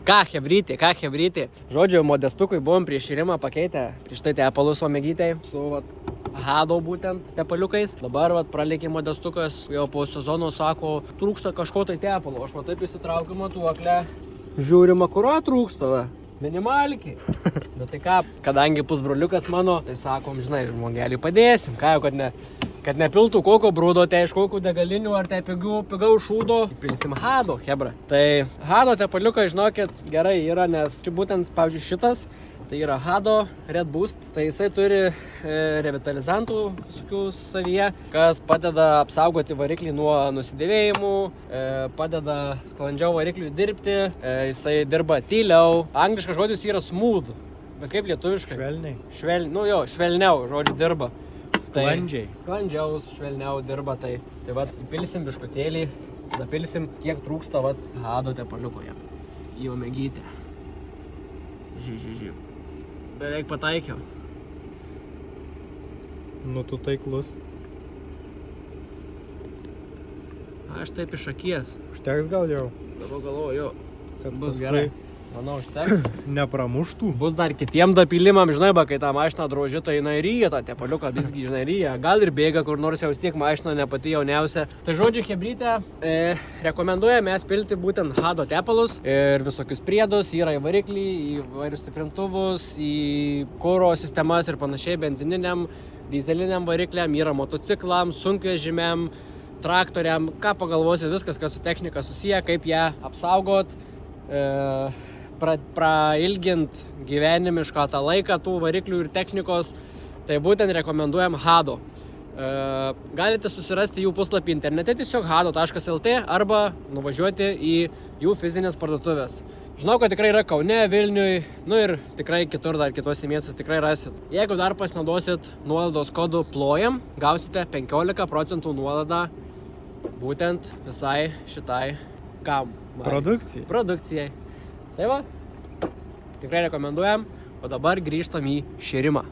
Ką hebrytė. Žodžiu, modestukui buvom prieš šėrimą pakeitę, prieš tai tepalus omegytei su Hado būtent tepaliukais. Dabar pralėkė modestukas, jau po sezono sako, trūksta kažko tai tepalo. Aš taip įsitraukiu matuoklę, žiūrima, kurio trūksta, minimalikiai. Bet tai ką, kadangi pusbroliukas mano, tai sakom, žinai, žmogelį padėsim, ką jau, kad nepiltų kokio brūdo, tai iš kokių degalinių ar tai pigiau šūdo, įpilsim Hado, hebra. Tai Hado tepaliukai, žinokit, gerai yra, nes čia būtent, pavyzdžiui, šitas, tai yra Hado Red Boost, tai jisai turi revitalizantų visokių savyje, kas padeda apsaugoti variklį nuo nusidėvėjimų, padeda sklandžiau varikliui dirbti, jisai dirba tyliau. Angliškas žodis yra smooth, bet kaip lietuviškai? Švelniai. Švelniau, žodžiu, dirba. Sklandžiai. Sklandžiau, švelniau dirba, tai įpilsim biškutėlį, dapilsim, kiek trūksta Hado tepaliukoje. Į omegytę. Žiū. Beveik pataikiau. Nu, tu taiklus. Aš taip iš akies. Užteks gal jau? Dabar galvoju, jo. Kad bus gerai. Manau, užteks. Nepramuštų. Bus dar kitiem dapilimam, žinai, kai tą mašiną droži, tai jinai ryja tą tepaliuką, visgi, žinai, ryja. Gal ir bėga, kur nors jau tiek mašina ne pati jauniausia. Tai žodžiu, hebrytę rekomenduojame mes pilti būtent Hado tepalus ir visokius priedus, yra į variklį, į vairius stiprintuvus, į kuro sistemas ir panašiai, benzininiam, dyzeliniam varikliam, yra motociklam, sunkvežimiam, traktoriam, ką pagalvosi, viskas, kas su technika susiję, kaip ją apsaugot, prailgint gyvenimišką tą laiką tų variklių ir technikos, tai būtent rekomenduojam Hado. Galite susirasti jų puslapį internete, tiesiog hado.lt arba nuvažiuoti į jų fizinės parduotuvės. Žinau, kad tikrai yra Kaune, Vilniui, nu ir tikrai kitur dar kitose miestuose tikrai rasit. Jeigu dar pasinaudosit nuolaidos kodu PLOJAM, gausite 15% nuolaidą būtent visai šitai produkcijai. Tai va, tikrai rekomenduojam, o dabar grįžtam į šėrimą.